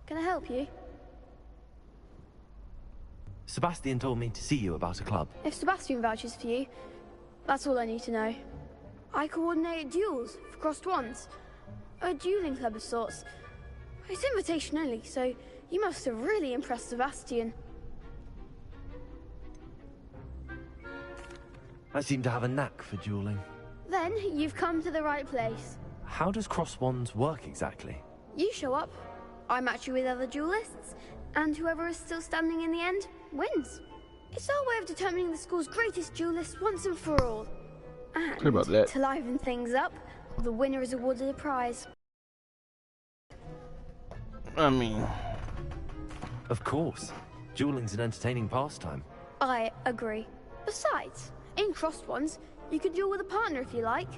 F: Can I help you?
B: Sebastian told me to see you about a club.
F: If Sebastian vouches for you, that's all I need to know. I coordinate duels for crossed wands. A dueling club of sorts. It's invitation only, so you must have really impressed Sebastian.
B: I seem to have a knack for dueling.
F: Then you've come to the right place.
B: How does cross wands work exactly?
F: You show up, I match you with other duelists, and whoever is still standing in the end wins. It's our way of determining the school's greatest duelist once and for all. And
A: sorry about that.
F: To liven things up, the winner is awarded a prize.
A: I mean,
B: of course. Dueling's an entertaining pastime.
F: I agree. Besides, in crossed ones, you can duel with a partner if you like.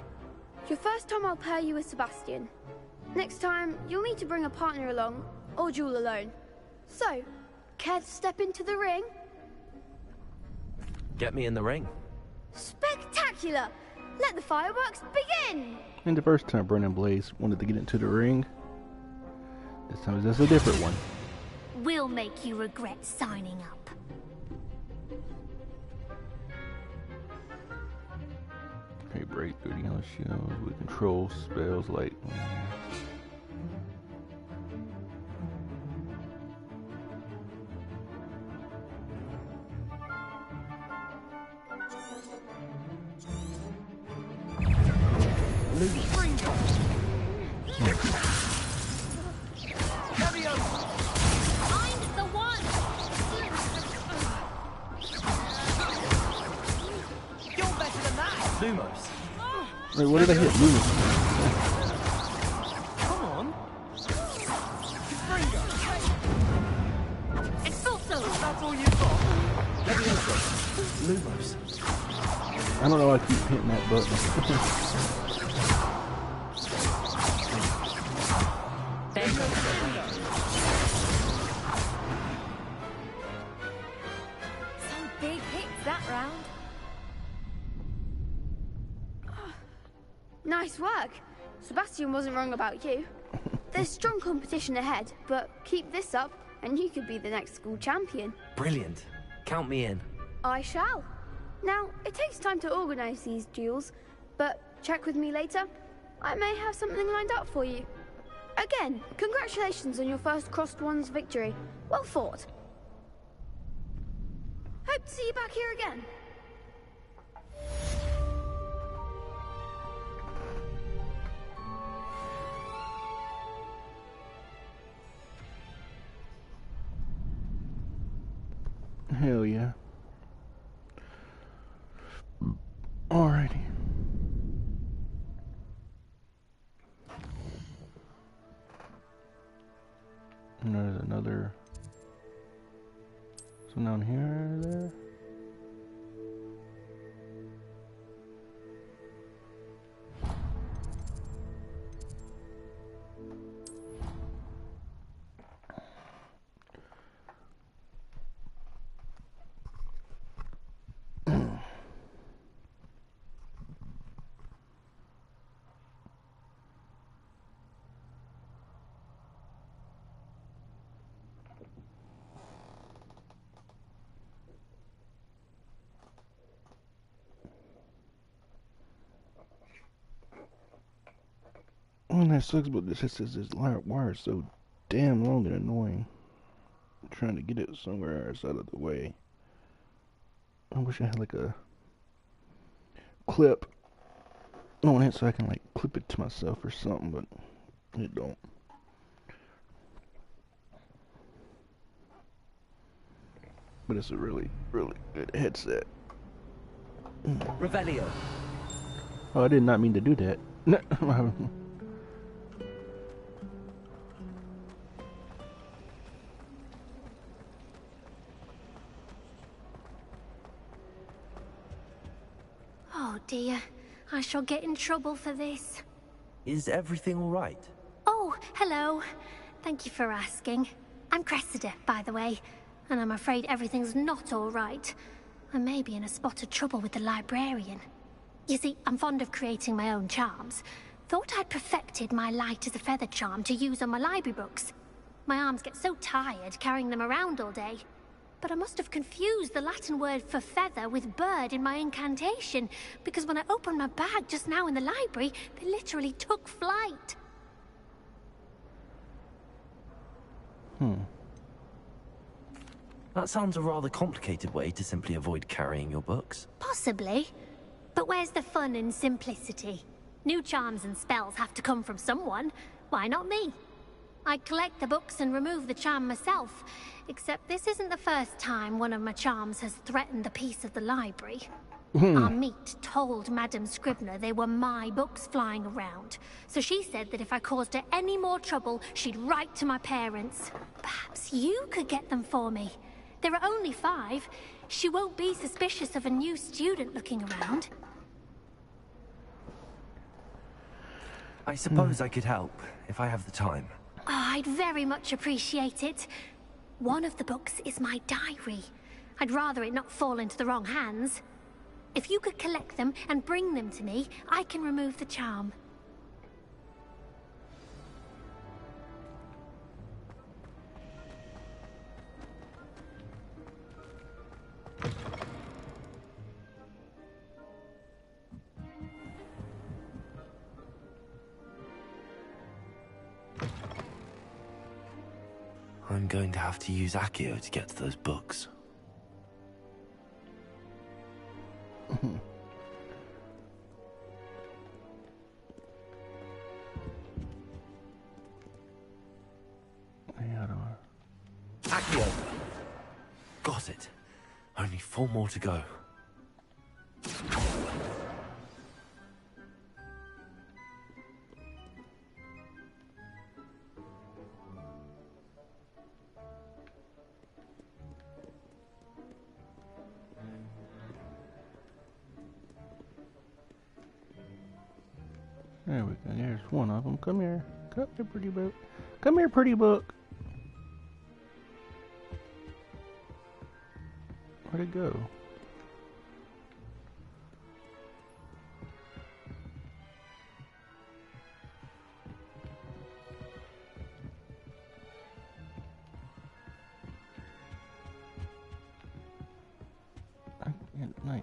F: Your first time I'll pair you with Sebastian. Next time, you'll need to bring a partner along, or duel alone. So, care to step into the ring?
B: Get me in the ring.
F: Spectacular! Let the fireworks begin!
A: and the first time Brennan Blaze wanted to get into the ring, this time it's just a different one.
G: We'll make you regret signing up.
A: Okay, break through the yellow shield. We control spells like.
B: Lumos.
A: Wait, what did I hit? Lumos.
D: Come on.
G: Expulso!
D: That's all you've got.
B: Lumos.
A: I don't know why I keep hitting that button.
F: Some big hits that round. Nice work. Sebastian wasn't wrong about you. There's strong competition ahead, but keep this up and you could be the next school champion.
B: Brilliant. Count me in.
F: I shall. Now, it takes time to organize these duels, but check with me later. I may have something lined up for you. Again, congratulations on your first Crossed Ones victory. Well fought. Hope to see you back here again.
A: Hell yeah. Alrighty. And there's another. So down here, there. One that sucks about this is this wire is so damn long and annoying. I'm trying to get it somewhere else out of the way. I wish I had like a clip on it so I can like clip it to myself or something, but it don't. But it's a really, really good headset.
B: Revelio.
A: Oh, I did not mean to do that. No.
G: Oh dear, I shall get in trouble for this.
B: Is everything all right?
G: Oh, hello. Thank you for asking. I'm Cressida, by the way, and I'm afraid everything's not all right. I may be in a spot of trouble with the librarian. You see, I'm fond of creating my own charms. Thought I'd perfected my light as a feather charm to use on my library books. My arms get so tired carrying them around all day. But I must have confused the Latin word for feather with bird in my incantation, because when I opened my bag just now in the library, they literally took flight.
B: That sounds a rather complicated way to simply avoid carrying your books.
G: Possibly. But where's the fun in simplicity? New charms and spells have to come from someone. Why not me? I collect the books and remove the charm myself, except this isn't the first time one of my charms has threatened the peace of the library. Our meet told Madame Scribner they were my books flying around, so she said that if I caused her any more trouble, she'd write to my parents. Perhaps you could get them for me. There are only 5. She won't be suspicious of a new student looking around.
B: I suppose I could help, if I have the time.
G: Oh, I'd very much appreciate it. One of the books is my diary. I'd rather it not fall into the wrong hands. If you could collect them and bring them to me, I can remove the charm.
B: I'm going to have to use Accio to get to those books. Accio! Got it. Only 4 more to go.
A: There we go. There's one of them. Come here. Come here, pretty book. Come here, pretty book. Where'd it go? I can't like.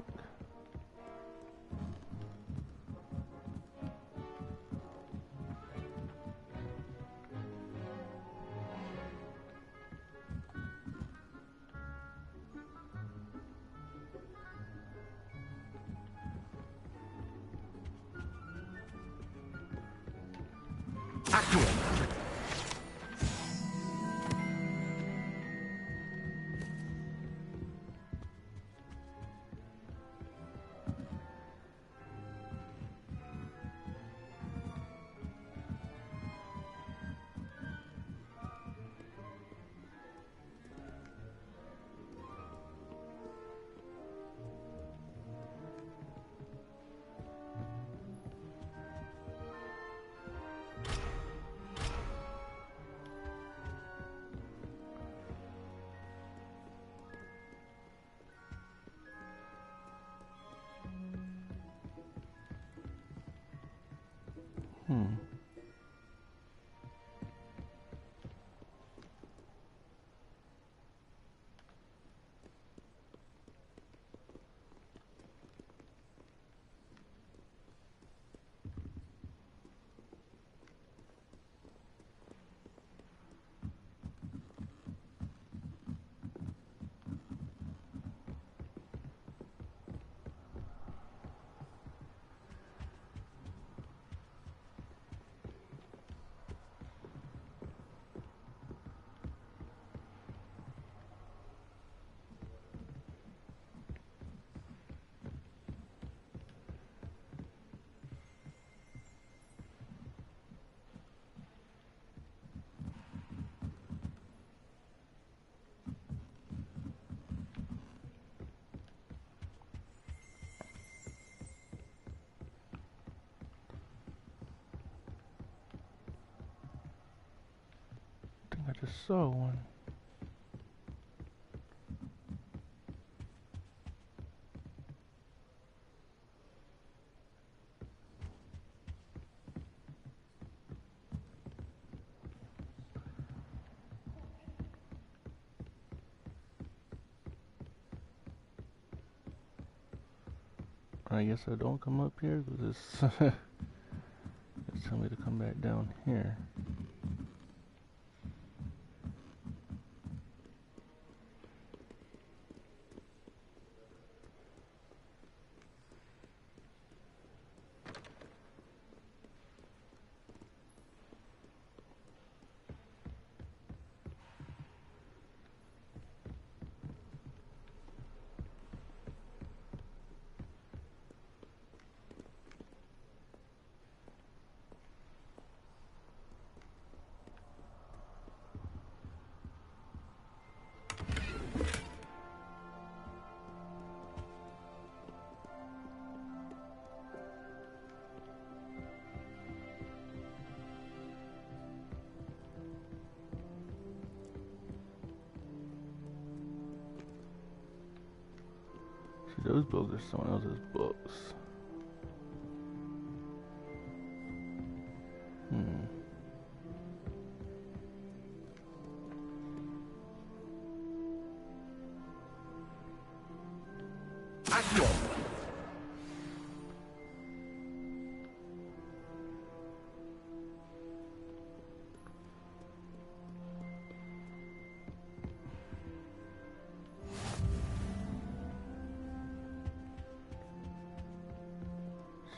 A: Hmm. I think I just saw one. I guess I don't come up here because it's telling me to come back down here. See, those books are someone else's books. Hmm.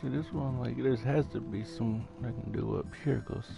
A: See, this one, like, there has to be some I can do up here, cause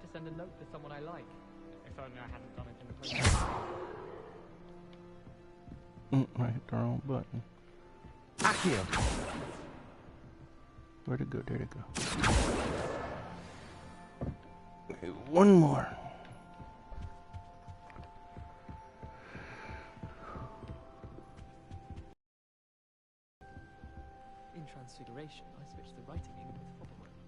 E: to send a note to someone I like. If only I hadn't done it in the post.
A: I hit the wrong button.
L: Accio!
A: Where'd it go? There it go. Okay, one more.
E: In Transfiguration, I switched the writing ink with Hogwarts.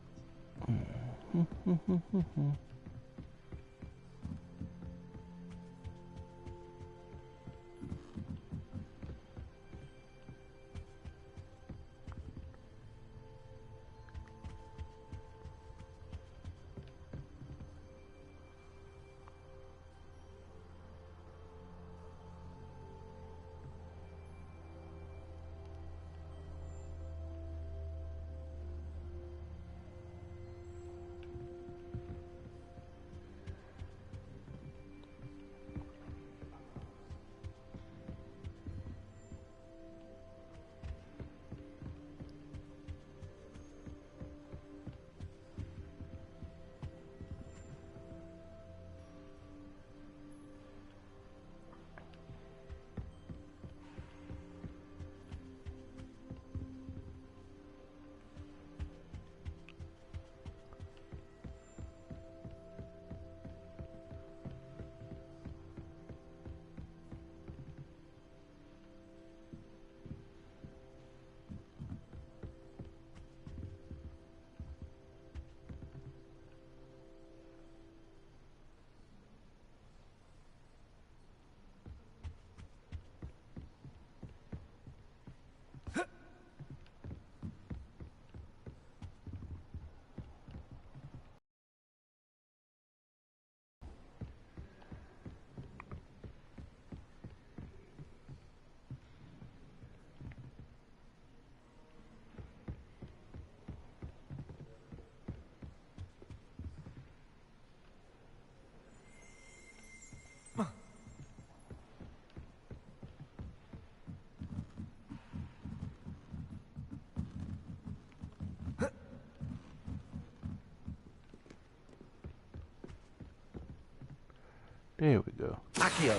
A: There we go.
L: Accio!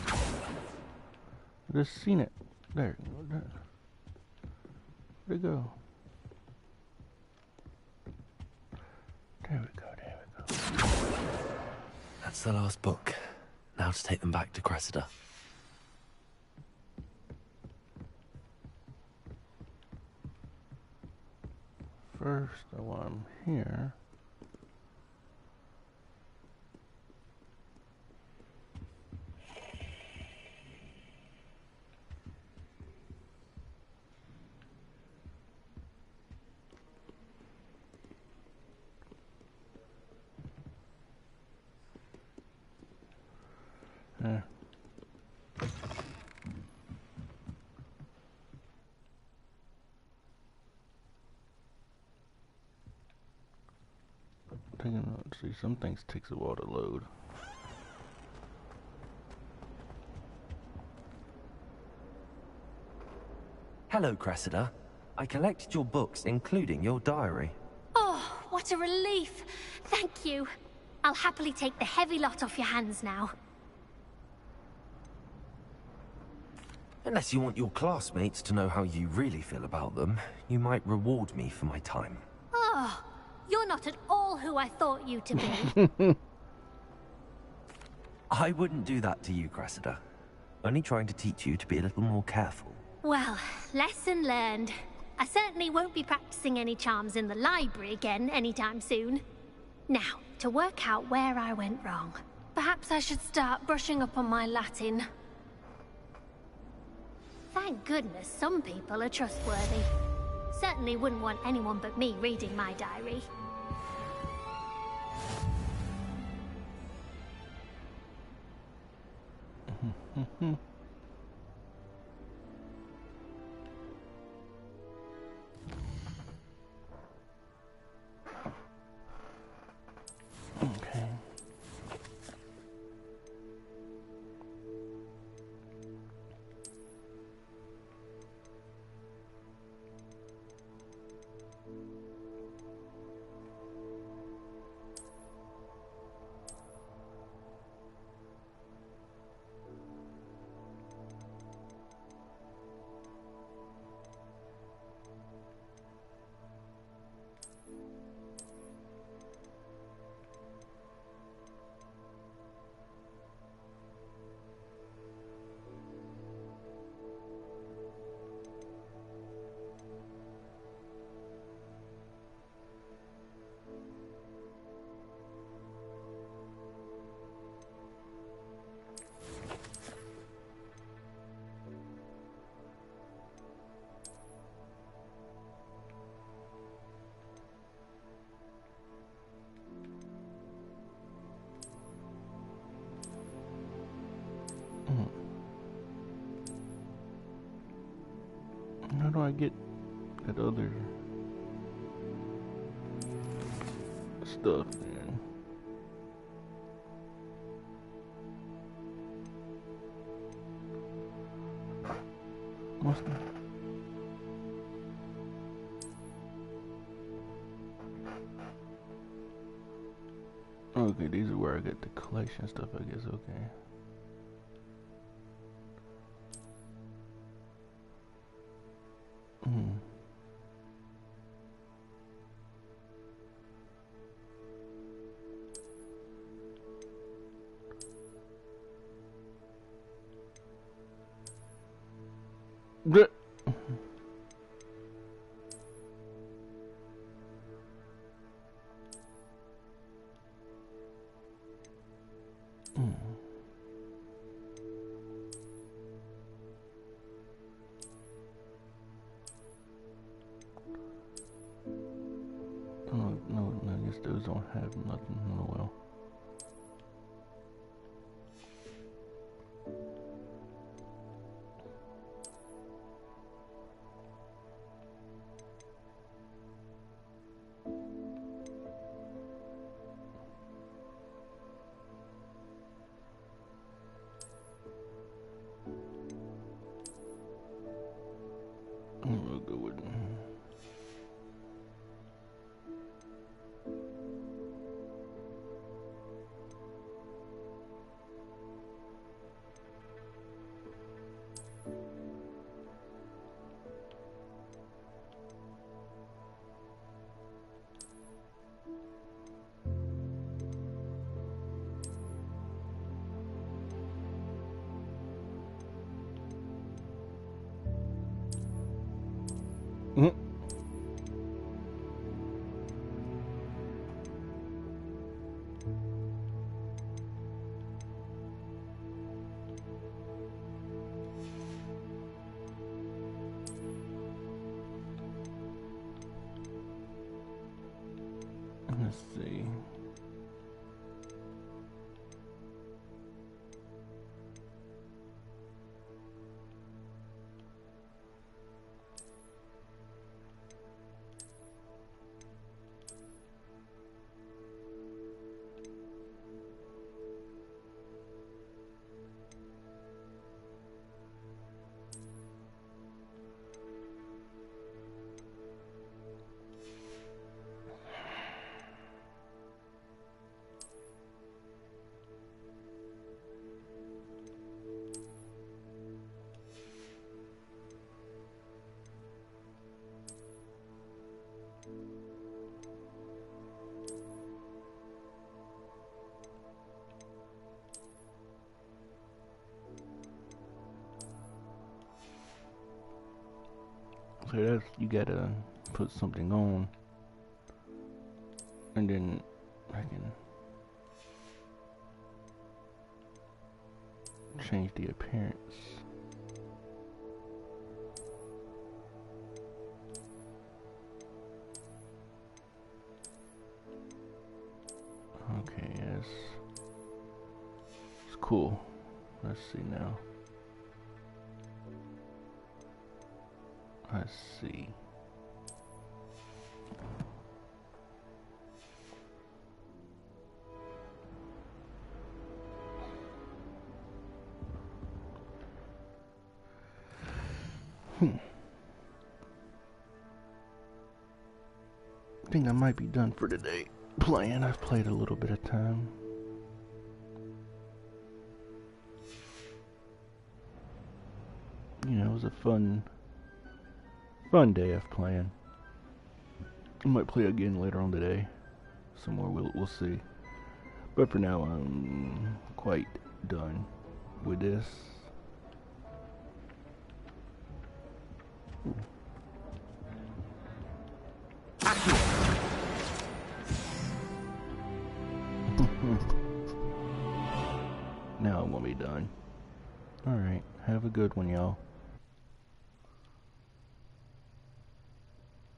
A: I just seen it. There. Where'd it go? There we go, there we go.
B: That's the last book. Now to take them back to Cressida.
A: First, while I'm here, see, some things takes a while to load.
B: Hello, Cressida. I collected your books, including your diary.
G: Oh, what a relief. Thank you. I'll happily take the heavy lot off your hands now.
B: Unless you want your classmates to know how you really feel about them, you might reward me for my time.
G: Oh, you're not at all who I thought you to be.
B: I wouldn't do that to you, Cressida. Only trying to teach you to be a little more careful.
G: Well, lesson learned. I certainly won't be practicing any charms in the library again anytime soon. Now, to work out where I went wrong. Perhaps I should start brushing up on my Latin. Thank goodness some people are trustworthy. Certainly wouldn't want anyone but me reading my diary.
A: Okay. I get that other stuff, man? What's that? Okay, these are where I get the collection stuff, I guess. Okay. Blech. Oh, no, I guess those don't have nothing. Oh well. We'll go with let's see. So that's, you gotta put something on, and then I can change the appearance. Okay, yes, it's cool. Let's see now. Let's see. I think I might be done for today playing. I've played a little bit of time. You know, it was a fun day of playing. I might play again later on today. Some more, we'll see. But for now, I'm quite done with this. Ooh. Now I'm gonna be done. Alright, have a good one, y'all.